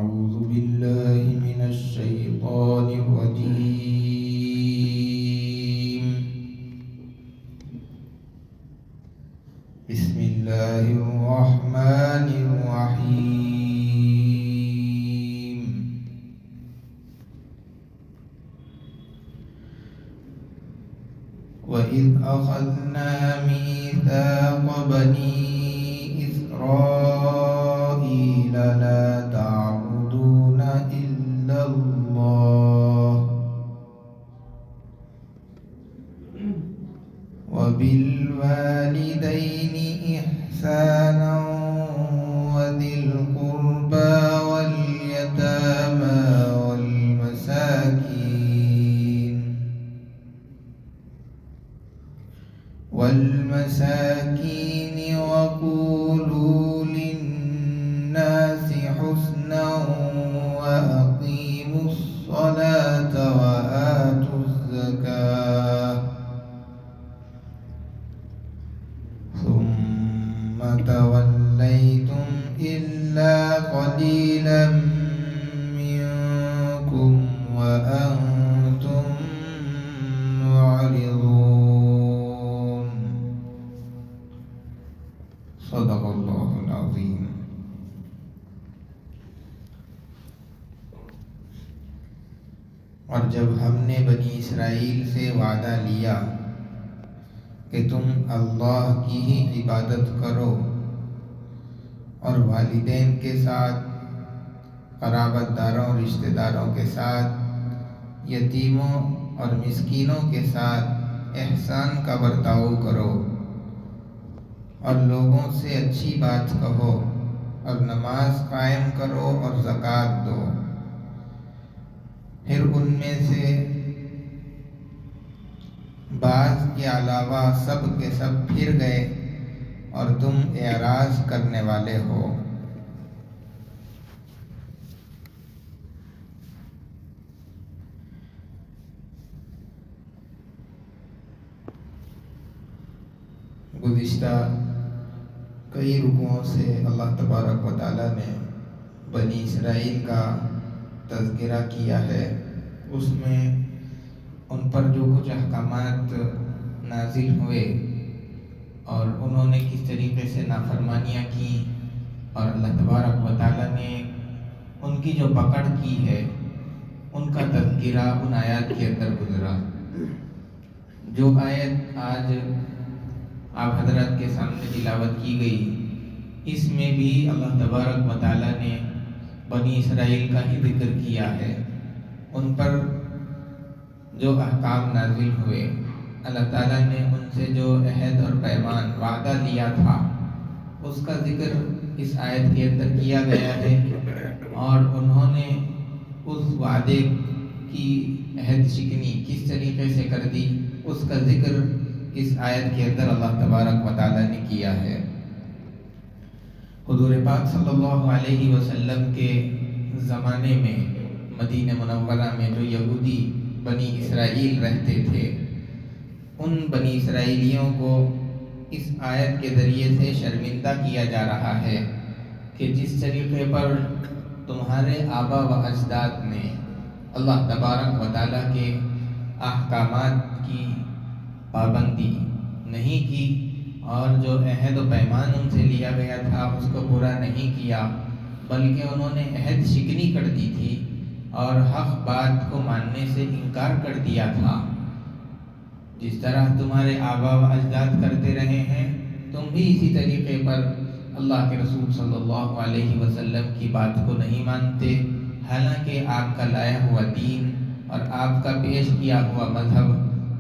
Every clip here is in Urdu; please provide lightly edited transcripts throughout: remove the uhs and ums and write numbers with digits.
أعوذ بالله من الشيطان الرجيم. بسم الله الرحمن الرحيم. وإذ أخذنا ميثاق بني إسرائيل لا تعبدون إلا الله وبالوالدين إحسانا وذي القربى واليتامى والمساكين وقولوا للناس حسنا وأقيموا الصلاة وآتوا الزكاة ثم توليتم إلا قليلا منكم وأنتم معرضون. صدق اللہ العظیم. اور جب ہم نے بنی اسرائیل سے وعدہ لیا کہ تم اللہ کی ہی عبادت کرو اور والدین کے ساتھ، قرابت داروں، رشتہ داروں کے ساتھ، یتیموں اور مسکینوں کے ساتھ احسان کا برتاؤ کرو اور لوگوں سے اچھی بات کہو اور نماز قائم کرو اور زکوٰۃ دو، پھر ان میں سے بعض کے علاوہ سب کے سب پھر گئے اور تم اعراض کرنے والے ہو. گزشتہ کئی رکوعوں سے اللہ تبارک و تعالیٰ نے بنی اسرائیل کا تذکرہ کیا ہے. اس میں ان پر جو کچھ احکامات نازل ہوئے اور انہوں نے کس طریقے سے نافرمانیاں کی اور اللہ تبارک و تعالیٰ نے ان کی جو پکڑ کی ہے ان کا تذکرہ ان آیات کے اندر گزرا. جو آیت آج آپ حضرات کے سامنے تلاوت کی گئی، اس میں بھی اللہ تبارک و تعالیٰ نے بنی اسرائیل کا ہی ذکر کیا ہے. ان پر جو احکام نازل ہوئے، اللہ تعالیٰ نے ان سے جو عہد اور پیمان وعدہ لیا تھا اس کا ذکر اس آیت کے اندر کیا گیا ہے، اور انہوں نے اس وعدے کی عہد شکنی کس طریقے سے کر دی اس کا ذکر اس آیت کے اندر اللہ تبارک و تعالیٰ نے کیا ہے. حضور پاک صلی اللہ علیہ وسلم کے زمانے میں مدینہ منورہ میں جو یہودی بنی اسرائیل رہتے تھے، ان بنی اسرائیلیوں کو اس آیت کے ذریعے سے شرمندہ کیا جا رہا ہے کہ جس طریقے پر تمہارے آبا و اجداد نے اللہ تبارک و تعالیٰ کے احکامات کی پابندی نہیں کی اور جو عہد و پیمان ان سے لیا گیا تھا اس کو پورا نہیں کیا، بلکہ انہوں نے عہد شکنی کر دی تھی اور حق بات کو ماننے سے انکار کر دیا تھا. جس طرح تمہارے آبا و اجداد کرتے رہے ہیں، تم بھی اسی طریقے پر اللہ کے رسول صلی اللہ علیہ وسلم کی بات کو نہیں مانتے، حالانکہ آپ کا لایا ہوا دین اور آپ کا پیش کیا ہوا مذہب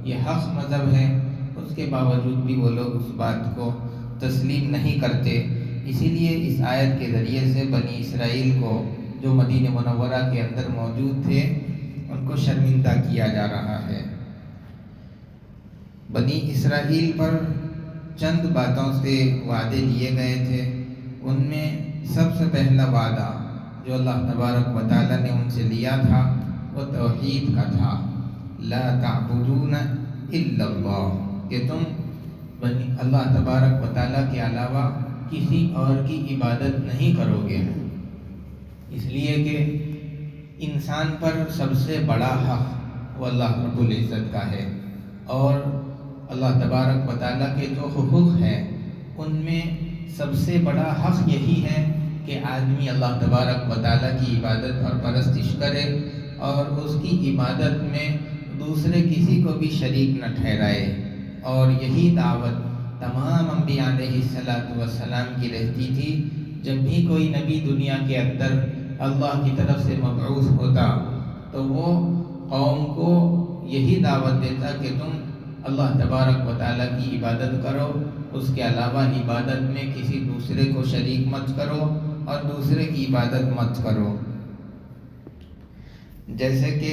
یہ حق مذہب ہے، اس کے باوجود بھی وہ لوگ اس بات کو تسلیم نہیں کرتے. اسی لیے اس آیت کے ذریعے سے بنی اسرائیل کو جو مدینہ منورہ کے اندر موجود تھے ان کو شرمندہ کیا جا رہا ہے. بنی اسرائیل پر چند باتوں سے وعدے لیے گئے تھے. ان میں سب سے پہلا وعدہ جو اللہ تبارک و تعالیٰ نے ان سے لیا تھا وہ توحید کا تھا. لا تعبدون الا اللہ، کہ تم اللہ تبارک و تعالیٰ کے علاوہ کسی اور کی عبادت نہیں کرو گے. اس لیے کہ انسان پر سب سے بڑا حق وہ اللہ رب العزت کا ہے، اور اللہ تبارک و تعالیٰ کے جو حقوق ہیں ان میں سب سے بڑا حق یہی ہے کہ آدمی اللہ تبارک و تعالیٰ کی عبادت اور پرستش کرے اور اس کی عبادت میں دوسرے کسی کو بھی شریک نہ ٹھہرائے۔ اور یہی دعوت تمام انبیاء علیہ السلام کی رہتی تھی۔ جب بھی کوئی نبی دنیا کے اندر اللہ کی طرف سے مبعوث ہوتا تو وہ قوم کو یہی دعوت دیتا کہ تم اللہ تبارک و تعالیٰ کی عبادت کرو، اس کے علاوہ عبادت میں کسی دوسرے کو شریک مت کرو اور دوسرے کی عبادت مت کرو۔ جیسے کہ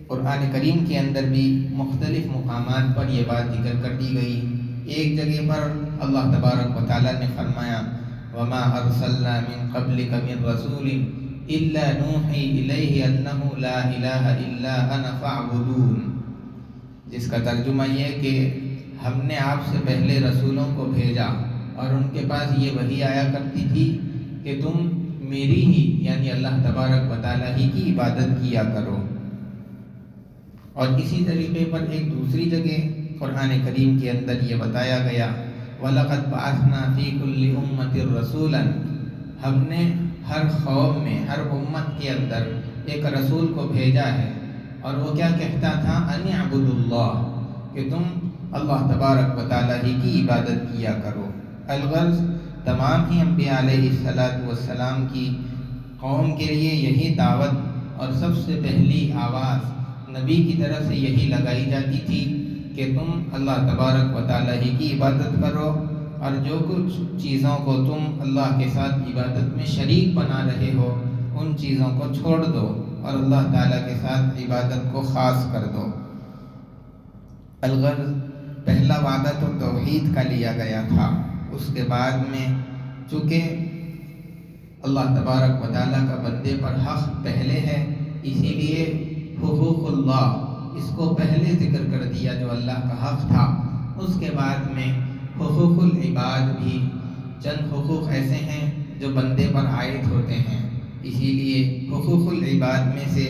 قرآن کریم کے اندر بھی مختلف مقامات پر یہ بات ذکر کر دی گئی۔ ایک جگہ پر اللہ تبارک و تعالیٰ نے فرمایا وَمَا أَرْسَلْنَا مِن قَبْلِكَ مِن رَسُولٍ إِلَّا نُوحِي إِلَيْهِ أَنَّهُ لَا إِلَٰهَ إِلَّا أَنَا فَاعْبُدُونِ، جس کا ترجمہ یہ کہ ہم نے آپ سے پہلے رسولوں کو بھیجا اور ان کے پاس یہ وحی آیا کرتی تھی کہ تم میری ہی یعنی اللہ تبارک و تعالیٰ ہی کی عبادت کیا کرو۔ اور اسی طریقے پر ایک دوسری جگہ قرآن کریم کے اندر یہ بتایا گیا وَلَقَدْ بَعَثْنَا فِي كُلِّ أُمَّةٍ رَسُولًا، ہم نے ہر قوم میں ہر امت کے اندر ایک رسول کو بھیجا ہے، اور وہ کیا کہتا تھا أَنِ اعْبُدُوا اللَّهَ، کہ تم اللہ تبارک و تعالیٰ ہی کی عبادت کیا کرو۔ الغرض تمام ہی انبیاء علیہ السلام کی قوم کے لیے یہی دعوت اور سب سے پہلی آواز نبی کی طرف سے یہی لگائی جاتی تھی کہ تم اللہ تبارک و تعالیٰ ہی کی عبادت کرو، اور جو کچھ چیزوں کو تم اللہ کے ساتھ عبادت میں شریک بنا رہے ہو ان چیزوں کو چھوڑ دو اور اللہ تعالیٰ کے ساتھ عبادت کو خاص کر دو۔ الغرض پہلا وعدہ تو توحید کا لیا گیا تھا، اس کے بعد میں چونکہ اللہ تبارک و تعالیٰ کا بندے پر حق پہلے ہے، اسی لیے حقوق اللہ اس کو پہلے ذکر کر دیا جو اللہ کا حق تھا۔ اس کے بعد میں حقوق العباد بھی چند حقوق ایسے ہیں جو بندے پر عائد ہوتے ہیں، اسی لیے حقوق العباد میں سے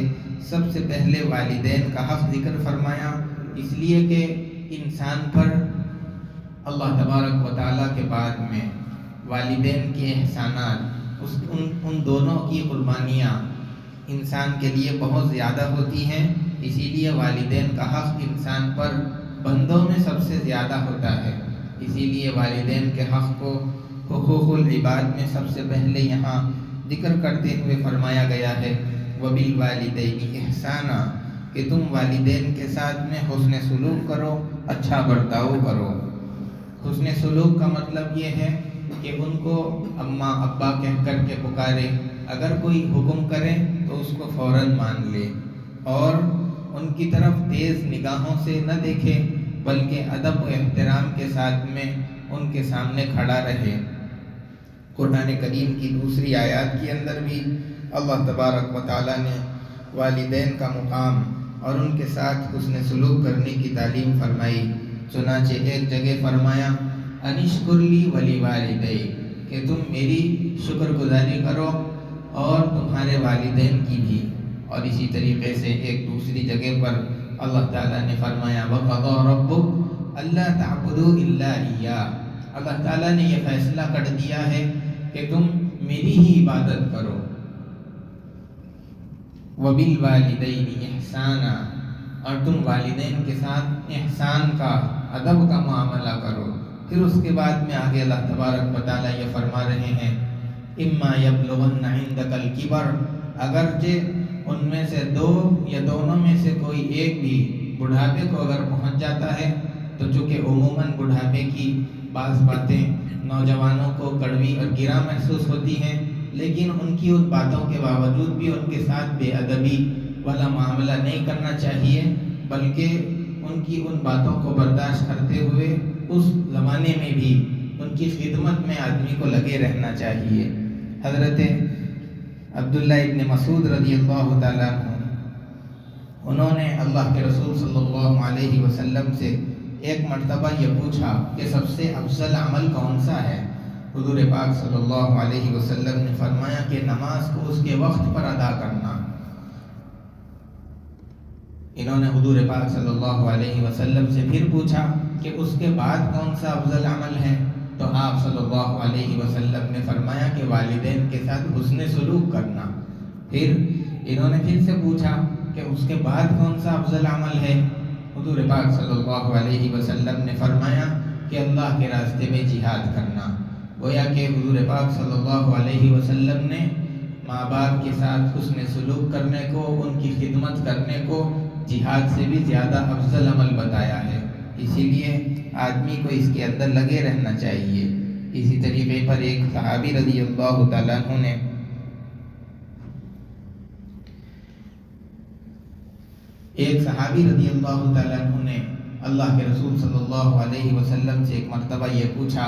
سب سے پہلے والدین کا حق ذکر فرمایا، اس لیے کہ انسان پر اللہ تبارک و تعالیٰ کے بعد میں والدین کے احسانات ان دونوں کی قربانیاں انسان کے لیے بہت زیادہ ہوتی ہیں، اسی لیے والدین کا حق انسان پر بندوں میں سب سے زیادہ ہوتا ہے، اسی لیے والدین کے حق کو حقوق العباد میں سب سے پہلے یہاں ذکر کرتے ہوئے فرمایا گیا ہے وَبِالْوَالِدَيْنِ إِحْسَانًا، کہ تم والدین کے ساتھ میں حسن سلوک کرو، اچھا برتاؤ کرو۔ حسن سلوک کا مطلب یہ ہے کہ ان کو اماں ابا کہہ کر کے پکارے، اگر کوئی حکم کرے تو اس کو فوراً مان لے، اور ان کی طرف تیز نگاہوں سے نہ دیکھے بلکہ ادب و احترام کے ساتھ میں ان کے سامنے کھڑا رہے۔ قرآن کریم کی دوسری آیات کے اندر بھی اللہ تبارک و تعالیٰ نے والدین کا مقام اور ان کے ساتھ حسن سلوک کرنے کی تعلیم فرمائی۔ چنانچہ ایک جگہ فرمایا انشکر لی ولوالدیک، کہ تم میری شکر گزاری کرو اور تمہارے والدین کی بھی۔ اور اسی طریقے سے ایک دوسری جگہ پر اللہ تعالیٰ نے فرمایا وَقَضَى رَبُّكَ أَلَّا تَعْبُدُوا إِلَّا إِيَّاهُ، اللہ تعالیٰ نے یہ فیصلہ کر دیا ہے کہ تم میری ہی عبادت کرو۔ وَبِالْوَالِدَيْنِ إِحْسَانًا، اور تم والدین کے ساتھ احسان کا ادب کا معاملہ کرو۔ پھر اس کے بعد میں آگے اللہ تبارک و تعالیٰ یہ فرما رہے ہیں إِمَّا يَبْلُغَنَّ عِندَكَ الْكِبَرَ، اگرچہ ان میں سے دو یا دونوں میں سے کوئی ایک بھی بڑھاپے کو اگر پہنچ جاتا ہے، تو چونکہ عموماً بڑھاپے کی بعض باتیں نوجوانوں کو کڑوی اور گرا محسوس ہوتی ہیں، لیکن ان کی ان باتوں کے باوجود بھی ان کے ساتھ بے ادبی والا معاملہ نہیں کرنا چاہیے، بلکہ ان کی ان باتوں کو برداشت کرتے ہوئے اس زمانے میں بھی ان کی خدمت میں آدمی کو لگے رہنا چاہیے۔ حضرت عبداللہ ابن مسعود رضی اللہ تعالیٰ عنہ، انہوں نے اللہ کے رسول صلی اللہ علیہ وسلم سے ایک مرتبہ یہ پوچھا کہ سب سے افضل عمل کون سا ہے؟ حضور پاک صلی اللہ علیہ وسلم نے فرمایا کہ نماز کو اس کے وقت پر ادا کرنا۔ انہوں نے حضور پاک صلی اللہ علیہ وسلم سے پھر پوچھا کہ اس کے بعد کون سا افضل عمل ہے؟ تو آپ صلی اللہ علیہ وسلم نے فرمایا کہ والدین کے ساتھ حسن سلوک کرنا۔ پھر انہوں نے پھر سے پوچھا کہ اس کے بعد کون سا افضل عمل ہے؟ حضور پاک صلی اللہ علیہ وسلم نے فرمایا کہ اللہ کے راستے میں جہاد کرنا۔ گویا کہ حضور پاک صلی اللہ علیہ وسلم نے ماں باپ کے ساتھ حسن سلوک کرنے کو، ان کی خدمت کرنے کو جہاد سے بھی زیادہ افضل عمل بتایا ہے۔ اسی لیے آدمی کو اس کے اندر لگے رہنا چاہیے۔ اسی طریقے پر ایک صحابی رضی اللہ تعالیٰ عنہ نے اللہ کے رسول صلی اللہ علیہ وسلم سے ایک مرتبہ یہ پوچھا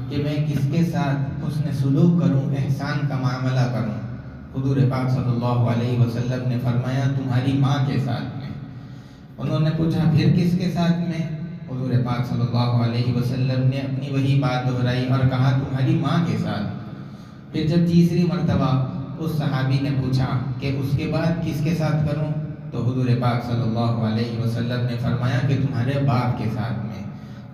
کہ میں کس کے ساتھ حسن سلوک کروں، احسان کا معاملہ کروں؟ حضور پاک صلی اللہ علیہ وسلم نے فرمایا تمہاری ماں کے ساتھ میں۔ انہوں نے پوچھا پھر کس کے ساتھ میں؟ حضور پاک صلی اللہ علیہ وسلم نے اپنی وہی بات دہرائی اور کہا تمہاری ماں کے ساتھ۔ پھر جب تیسری مرتبہ اس صحابی نے پوچھا کہ اس کے بعد کس کے ساتھ کروں؟ تو حضور پاک صلی اللہ علیہ وسلم نے فرمایا کہ تمہارے باپ کے ساتھ میں۔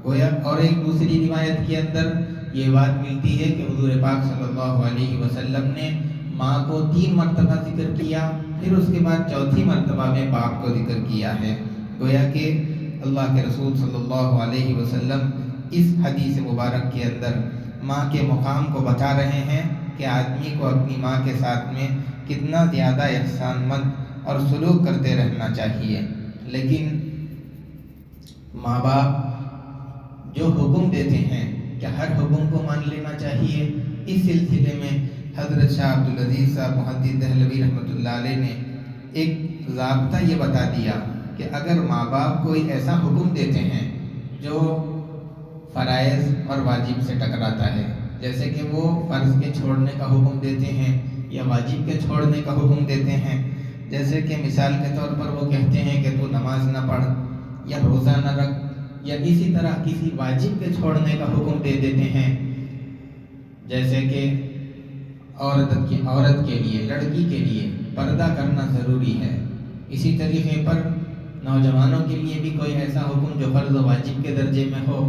گویا اور ایک دوسری روایت کے اندر یہ بات ملتی ہے کہ حضور پاک صلی اللہ علیہ وسلم نے ماں کو 3 مرتبہ ذکر کیا، پھر اس کے بعد چوتھی مرتبہ میں باپ کو ذکر کیا ہے۔ گویا کہ اللہ کے رسول صلی اللہ علیہ وسلم اس حدیث مبارک کے اندر ماں کے مقام کو بتا رہے ہیں کہ آدمی کو اپنی ماں کے ساتھ میں کتنا زیادہ احسان مند اور سلوک کرتے رہنا چاہیے۔ لیکن ماں باپ جو حکم دیتے ہیں کیا ہر حکم کو مان لینا چاہیے؟ اس سلسلے میں حضرت شاہ عبدالعزیز صاحب محدث دہلوی رحمۃ اللہ علیہ نے ایک ضابطہ یہ بتا دیا کہ اگر ماں باپ کوئی ایسا حکم دیتے ہیں جو فرائض اور واجب سے ٹکراتا ہے، جیسے کہ وہ فرض کے چھوڑنے کا حکم دیتے ہیں یا واجب کے چھوڑنے کا حکم دیتے ہیں، جیسے کہ مثال کے طور پر وہ کہتے ہیں کہ تو نماز نہ پڑھ یا روزہ نہ رکھ، یا اسی طرح کسی واجب کے چھوڑنے کا حکم دے دیتے ہیں، جیسے کہ عورت کے لیے، لڑکی کے لیے پردہ کرنا ضروری ہے۔ اسی طریقے پر نوجوانوں کے لیے بھی کوئی ایسا حکم جو فرض و واجب کے درجے میں ہو،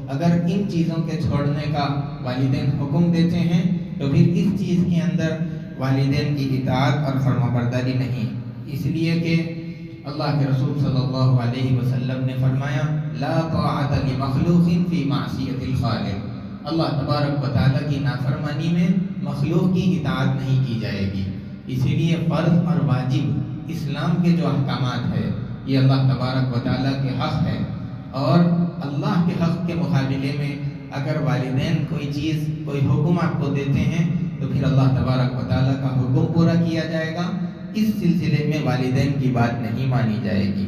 اگر ان چیزوں کے چھوڑنے کا والدین حکم دیتے ہیں تو پھر اس چیز کے اندر والدین کی اطاعت اور فرما برداری نہیں، اس لیے کہ اللہ کے رسول صلی اللہ علیہ وسلم نے فرمایا لا طاعت لمخلوق فی معصیت الخالق، اللہ تبارک و تعالیٰ کی نافرمانی میں مخلوق کی اطاعت نہیں کی جائے گی۔ اسی لیے فرض اور واجب اسلام کے جو احکامات ہیں یہ اللہ تبارک و تعالیٰ کے حق ہے، اور اللہ کے حق کے مقابلے میں اگر والدین کوئی چیز، کوئی حکم آپ کو دیتے ہیں تو پھر اللہ تبارک و تعالیٰ کا حکم پورا کیا جائے گا، اس سلسلے میں والدین کی بات نہیں مانی جائے گی۔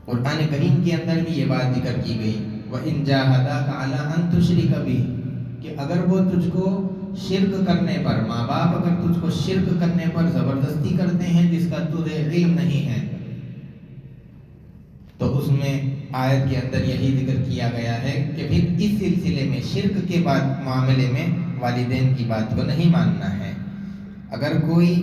قرآن کریم کے اندر بھی یہ بات ذکر کی گئی وَإِن جَاهَدَاكَ عَلَىٰ أَن تُشْرِكَ بِهِ، کہ اگر وہ تجھ کو شرک کرنے پر، ماں باپ اگر تجھ کو شرک کرنے پر زبردستی کرتے ہیں جس کا تجھے علم نہیں ہے، تو اس میں آیت کے اندر یہی ذکر کیا گیا ہے کہ پھر اس سلسلے میں شرک کے بعد معاملے میں والدین کی بات کو نہیں ماننا ہے۔ اگر کوئی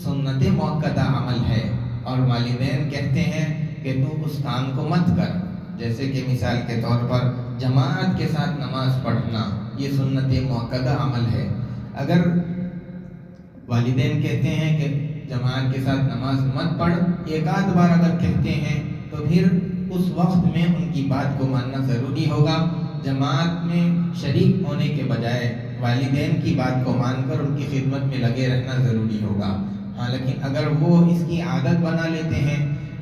سنت موقدہ عمل ہے اور والدین کہتے ہیں کہ تو اس کام کو مت کر، جیسے کہ مثال کے طور پر جماعت کے ساتھ نماز پڑھنا، یہ سنت موقدہ عمل ہے، اگر والدین کہتے ہیں کہ جماعت کے ساتھ نماز مت پڑھ، ایک آدھ بار اگر کہتے ہیں تو پھر اس وقت میں ان کی بات کو ماننا ضروری ہوگا۔ جماعت میں شریک ہونے کے بجائے والدین کی بات کو مان کر ان کی خدمت میں لگے رہنا ضروری ہوگا۔ ہاں لیکن اگر وہ اس کی عادت بنا لیتے ہیں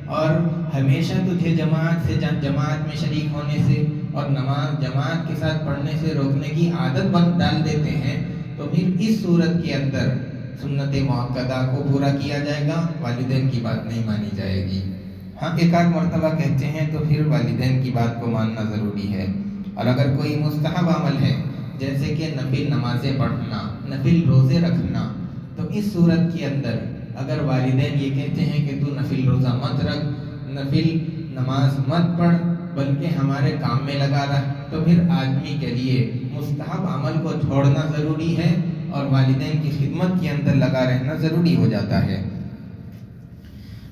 اور ہمیشہ تجھے جماعت میں شریک ہونے سے اور نماز جماعت کے ساتھ پڑھنے سے روکنے کی عادت ڈال دیتے ہیں، تو پھر اس صورت کے اندر سنت موقدہ کو پورا کیا جائے گا، والدین کی بات نہیں مانی جائے گی۔ ہاں ایک آدھ مرتبہ کہتے ہیں تو پھر والدین کی بات کو ماننا ضروری ہے۔ اور اگر کوئی مستحب عمل ہے جیسے کہ نفل نمازیں پڑھنا، نفل روزے رکھنا، تو اس صورت کے اندر اگر والدین یہ کہتے ہیں کہ تو نفل روزہ مت رکھ، نفل نماز مت پڑھ، بلکہ ہمارے کام میں لگا رہ، تو پھر آدمی کے لیے مستحب عمل کو چھوڑنا ضروری ہے اور والدین کی خدمت کے اندر لگا رہنا ضروری ہو جاتا ہے۔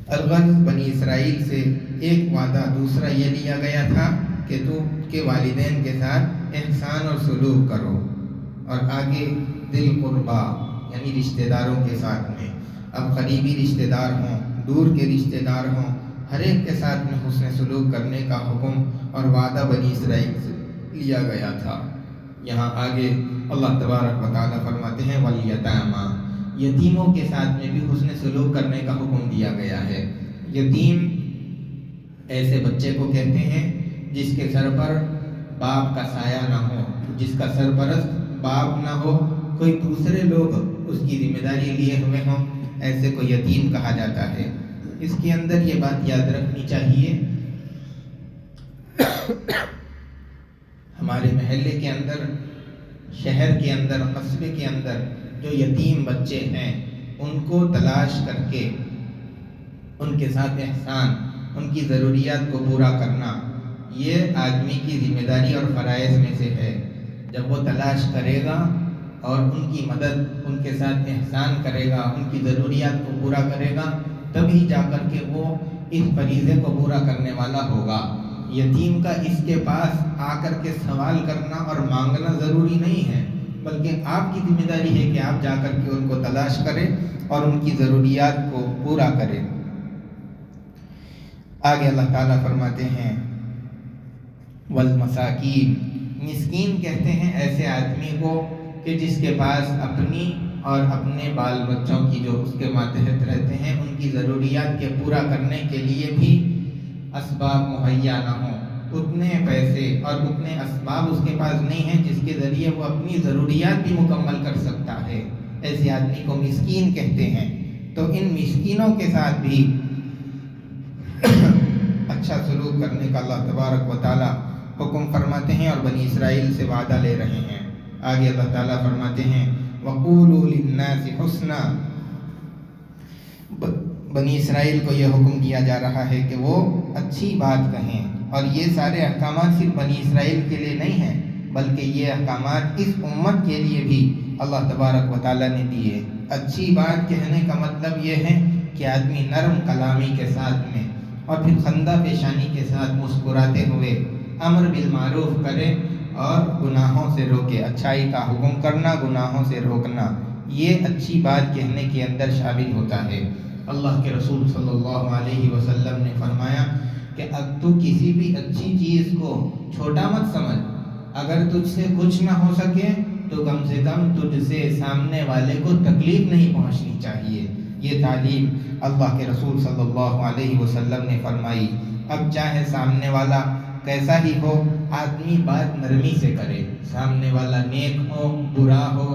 الغرض بنی اسرائیل سے ایک وعدہ دوسرا یہ لیا گیا تھا کہ تو کے والدین کے ساتھ احسان اور سلوک کرو، اور آگے ذی القربا یعنی رشتہ داروں کے ساتھ میں، اب قریبی رشتہ دار ہوں، دور کے رشتہ دار ہوں، ہر ایک کے ساتھ میں حسن سلوک کرنے کا حکم اور وعدہ بنی اسرائیل سے لیا گیا تھا۔ یہاں آگے اللہ تبارک و تعالیٰ فرماتے ہیں والیتاما، یتیموں کے ساتھ میں بھی حسن سلوک کرنے کا حکم دیا گیا ہے۔ یتیم ایسے بچے کو کہتے ہیں جس کے سر پر باپ کا سایہ نہ ہو، جس کا سرپرست باپ نہ ہو، کوئی دوسرے لوگ اس کی ذمہ داری لیے ہوئے ہوں، ایسے کو یتیم کہا جاتا ہے۔ اس کے اندر یہ بات یاد رکھنی چاہیے، ہمارے محلے کے اندر، شہر کے اندر، قصبے کے اندر جو یتیم بچے ہیں ان کو تلاش کر کے ان کے ساتھ احسان، ان کی ضروریات کو پورا کرنا، یہ آدمی کی ذمہ داری اور فرائض میں سے ہے۔ جب وہ تلاش کرے گا اور ان کی مدد، ان کے ساتھ احسان کرے گا، ان کی ضروریات کو پورا کرے گا، تبھی جا کر کے وہ اس فریضے کو پورا کرنے والا ہوگا۔ یتیم کا اس کے پاس آ کر کے سوال کرنا اور مانگنا ضروری نہیں ہے، بلکہ آپ کی ذمہ داری ہے کہ آپ جا کر کے ان کو تلاش کریں اور ان کی ضروریات کو پورا کریں۔ آگے اللہ تعالیٰ فرماتے ہیں والمساکین، مسکین کہتے ہیں ایسے آدمی کو کہ جس کے پاس اپنی اور اپنے بال بچوں کی جو اس کے ماتحت رہتے ہیں ان کی ضروریات کے پورا کرنے کے لیے بھی اسباب مہیا نہ ہوں، اتنے پیسے اور اتنے اسباب اس کے پاس نہیں ہیں جس کے ذریعے وہ اپنی ضروریات بھی مکمل کر سکتا ہے، ایسے آدمی کو مسکین کہتے ہیں۔ تو ان مسکینوں کے ساتھ بھی اچھا سلوک کرنے کا اللہ تبارک و تعالیٰ حکم فرماتے ہیں اور بنی اسرائیل سے وعدہ لے رہے ہیں۔ آگے اللہ تعالیٰ فرماتے ہیں وَقُولُوا لِلنَّاسِ حُسْنًا، بنی اسرائیل کو یہ حکم دیا جا رہا ہے کہ وہ اچھی بات کہیں، اور یہ سارے احکامات صرف بنی اسرائیل کے لیے نہیں ہیں بلکہ یہ احکامات اس امت کے لیے بھی اللہ تبارک و تعالیٰ نے دیے۔ اچھی بات کہنے کا مطلب یہ ہے کہ آدمی نرم کلامی کے ساتھ میں اور پھر خندہ پیشانی کے ساتھ مسکراتے ہوئے امر بالمعروف کرے اور گناہوں سے روکے، اچھائی کا حکم کرنا، گناہوں سے روکنا، یہ اچھی بات کہنے کے اندر شامل ہوتا ہے۔ اللہ کے رسول صلی اللہ علیہ وسلم نے فرمایا کہ اب تو کسی بھی اچھی چیز کو چھوٹا مت سمجھ، اگر تجھ سے کچھ نہ ہو سکے تو کم سے کم تجھ سے سامنے والے کو تکلیف نہیں پہنچنی چاہیے۔ یہ تعلیم اللہ کے رسول صلی اللہ علیہ وسلم نے فرمائی۔ اب چاہے سامنے والا کیسا ہی ہو، آدمی بات نرمی سے کرے، سامنے والا نیک ہو، برا ہو،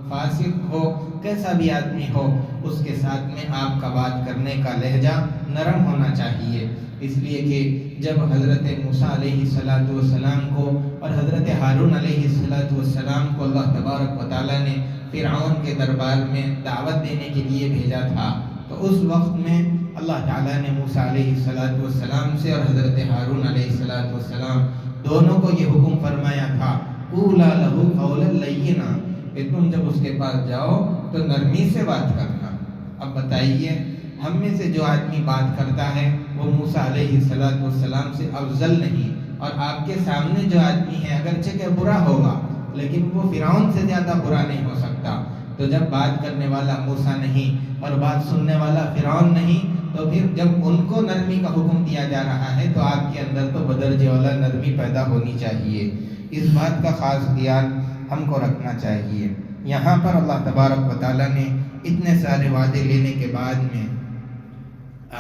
فاسق ہو، کیسا بھی آدمی ہو، اس کے ساتھ میں آپ کا بات کرنے کا لہجہ نرم ہونا چاہیے۔ اس لیے کہ جب حضرت موسیٰ علیہ السلام کو اور حضرت ہارون علیہ السلام کو اللہ تبارک و تعالیٰ نے فرعون کے دربار میں دعوت دینے کے لیے بھیجا تھا، تو اس وقت میں اللہ تعالیٰ نے موسیٰ علیہ السلام سے اور حضرت ہارون علیہ السلام دونوں کو یہ حکم فرمایا تھا قولا لہ قولا لینا، کہ تم جب اس کے پاس جاؤ تو نرمی سے بات کرنا۔ اب بتائیے، ہم میں سے جو آدمی بات کرتا ہے وہ موسیٰ علیہ السلام سے افضل نہیں، اور آپ کے سامنے جو آدمی ہے اگرچہ کہ برا ہوگا لیکن وہ فرعون سے زیادہ برا نہیں ہو سکتا۔ تو جب بات کرنے والا موسیٰ نہیں اور بات سننے والا فرعون نہیں، تو پھر جب ان کو نرمی کا حکم دیا جا رہا ہے تو آپ کے اندر تو بدرجے والا نرمی پیدا ہونی چاہیے۔ اس بات کا خاص خیال ہم کو رکھنا چاہیے۔ یہاں پر اللہ تبارک و تعالیٰ نے اتنے سارے وعدے لینے کے بعد میں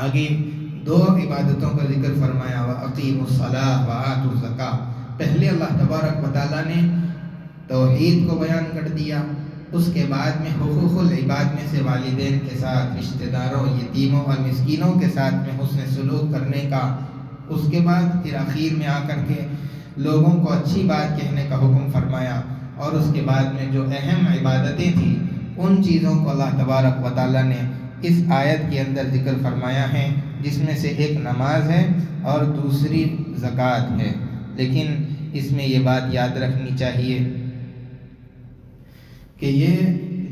آگے دو عبادتوں کا ذکر فرمایا، وَأَقِيمُوا الصَّلَاةَ وَآتُوا الزَّكَاةَ۔ پہلے اللہ تبارک و تعالیٰ نے توحید کو بیان کر دیا، اس کے بعد میں حقوق العباد میں سے والدین کے ساتھ، رشتہ داروں، یتیموں اور مسکینوں کے ساتھ میں حسن سلوک کرنے کا، اس کے بعد پھر آخر میں آ کر کے لوگوں کو اچھی بات کہنے کا حکم فرمایا، اور اس کے بعد میں جو اہم عبادتیں تھیں ان چیزوں کو اللہ تبارک و تعالیٰ نے اس آیت کے اندر ذکر فرمایا ہے، جس میں سے ایک نماز ہے اور دوسری زکوٰۃ ہے۔ لیکن اس میں یہ بات یاد رکھنی چاہیے کہ یہ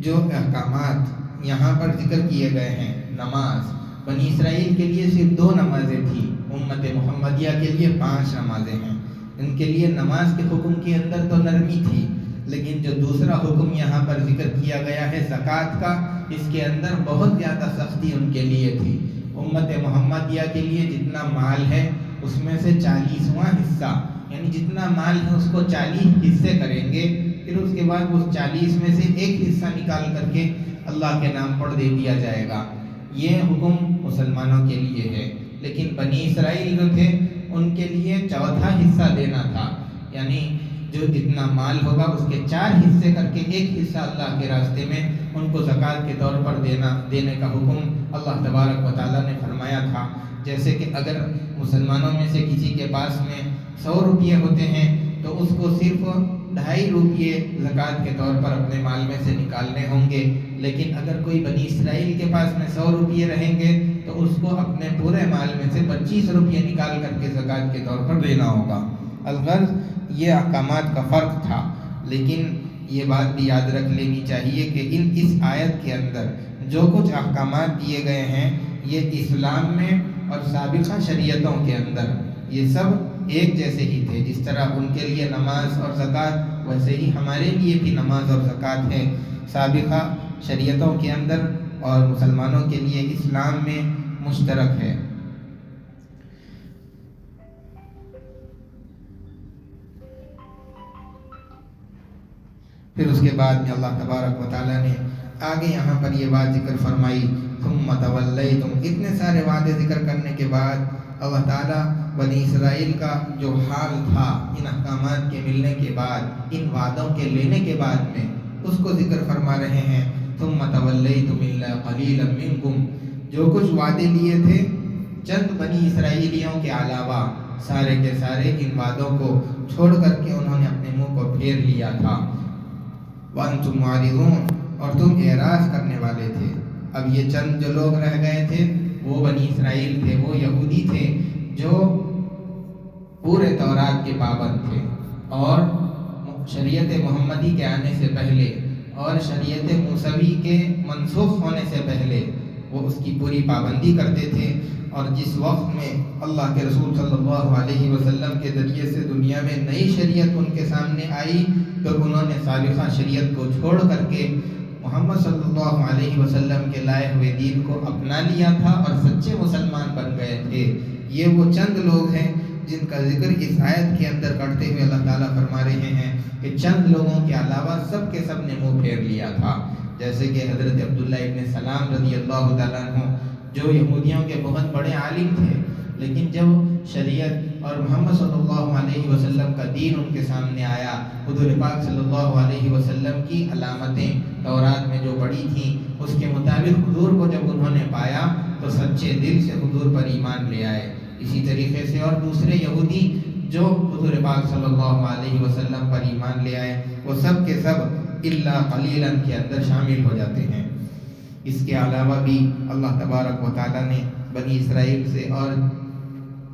جو احکامات یہاں پر ذکر کیے گئے ہیں، نماز بنی اسرائیل کے لیے صرف 2 نمازیں تھیں، امت محمدیہ کے لیے 5 نمازیں ہیں۔ ان کے لیے نماز کے حکم کے اندر تو نرمی تھی، لیکن جو دوسرا حکم یہاں پر ذکر کیا گیا ہے زکوٰۃ کا، اس کے اندر بہت زیادہ سختی ان کے لیے تھی۔ امت محمدیہ کے لیے جتنا مال ہے اس میں سے 40واں حصہ، یعنی جتنا مال ہے اس کو 40 حصے کریں گے، پھر اس کے بعد اس 40 میں سے 1 حصہ نکال کر کے اللہ کے نام پر دے دیا جائے گا۔ یہ حکم مسلمانوں کے لیے ہے، لیکن بنی اسرائیل جو تھے ان کے لیے 4تھا حصہ دینا تھا، یعنی جو جتنا مال ہوگا اس کے 4 حصے کر کے 1 حصہ اللہ کے راستے میں ان کو زکوٰۃ کے طور پر دینے کا حکم اللہ تبارک و تعالیٰ نے فرمایا تھا۔ جیسے کہ اگر مسلمانوں میں سے کسی کے پاس میں 100 روپیے ہوتے ہیں تو اس کو صرف 2.5 روپیے زکوٰۃ کے طور پر اپنے مال میں سے نکالنے ہوں گے، لیکن اگر کوئی بنی اسرائیل کے پاس میں 100 روپیے رہیں گے تو اس کو اپنے پورے مال میں سے 25 روپیے نکال کر کے زکوٰۃ کے طور پر دینا ہوگا۔ الغرض یہ احکامات کا فرق تھا، لیکن یہ بات بھی یاد رکھ لینی چاہیے کہ اس آیت کے اندر جو کچھ احکامات دیے گئے ہیں یہ اسلام میں اور سابقہ شریعتوں کے اندر یہ سب ایک جیسے ہی تھے۔ جس طرح ان کے لیے نماز اور زکوٰۃ، ویسے ہی ہمارے لیے بھی نماز اور زکوٰۃ ہے، سابقہ شریعتوں کے اندر اور مسلمانوں کے لیے اسلام میں مشترک ہے۔ پھر اس کے بعد میں اللہ تبارک و تعالیٰ نے آگے یہاں پر یہ بات ذکر فرمائی، ثم تولیتم، اتنے سارے وعدے ذکر کرنے کے بعد اللہ تعالیٰ بنی اسرائیل کا جو حال تھا ان احکامات کے ملنے کے بعد، ان وعدوں کے لینے کے بعد میں اس کو ذکر فرما رہے ہیں۔ ثم تولیتم الا قلیلا منکم، جو کچھ وعدے لیے تھے چند بنی اسرائیلیوں کے علاوہ سارے کے سارے ان وعدوں کو چھوڑ کر کے انہوں نے اپنے منہ کو پھیر لیا تھا۔ وانتم معرضون، اور تم اعراض کرنے والے تھے۔ اب یہ چند جو لوگ رہ گئے تھے وہ بنی اسرائیل تھے، وہ یہودی تھے جو پورے تورات کے پابند تھے، اور شریعت محمدی کے آنے سے پہلے اور شریعت موسوی کے منسوخ ہونے سے پہلے وہ اس کی پوری پابندی کرتے تھے۔ اور جس وقت میں اللہ کے رسول صلی اللہ علیہ وسلم کے ذریعے سے دنیا میں نئی شریعت ان کے سامنے آئی تو انہوں نے سابقہ شریعت کو چھوڑ کر کے محمد صلی اللہ علیہ وسلم کے لائے ہوئے دین کو اپنا لیا تھا اور سچے مسلمان بن گئے تھے۔ یہ وہ چند لوگ ہیں جن کا ذکر اس آیت کے اندر کرتے ہوئے اللہ تعالیٰ فرما رہے ہیں کہ چند لوگوں کے علاوہ سب کے سب نے منہ پھیر لیا تھا۔ جیسے کہ حضرت عبداللہ ابن سلام رضی اللہ تعالیٰ عنہ جو یہودیوں کے بہت بڑے عالم تھے، لیکن جب شریعت اور محمد صلی اللہ علیہ وسلم کا دین ان کے سامنے آیا، حضور پاک صلی اللہ علیہ وسلم کی علامتیں تورات میں جو پڑھی تھیں اس کے مطابق حضور کو جب انہوں نے پایا تو سچے دل سے حضور پر ایمان لے آئے۔ اسی طریقے سے اور دوسرے یہودی جو حضور پاک صلی اللہ علیہ وسلم پر ایمان لے آئے وہ سب کے سب الا قلیلا کے اندر شامل ہو جاتے ہیں۔ اس کے علاوہ بھی اللہ تبارک و تعالیٰ نے بنی اسرائیل سے اور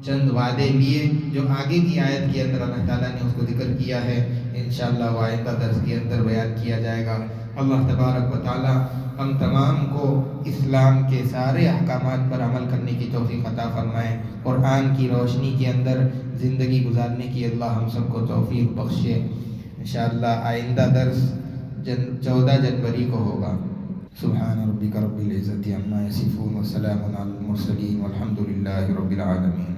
چند وعدے لیے جو آگے کی آیت کے اندر اللہ تعالیٰ نے اس کو ذکر کیا ہے، انشاءاللہ وہ آئندہ درس کے اندر بیان کیا جائے گا۔ اللہ تبارک و تعالیٰ ہم تمام کو اسلام کے سارے احکامات پر عمل کرنے کی توفیق عطا فرمائے، قرآن کی روشنی کے اندر زندگی گزارنے کی اللہ ہم سب کو توفیق بخشے۔ انشاءاللہ آئندہ درس 14 جنوری کو ہوگا۔ سبحان ربک رب العزت عما یصفون وسلام علی المرسلین والحمد للہ رب العالمین۔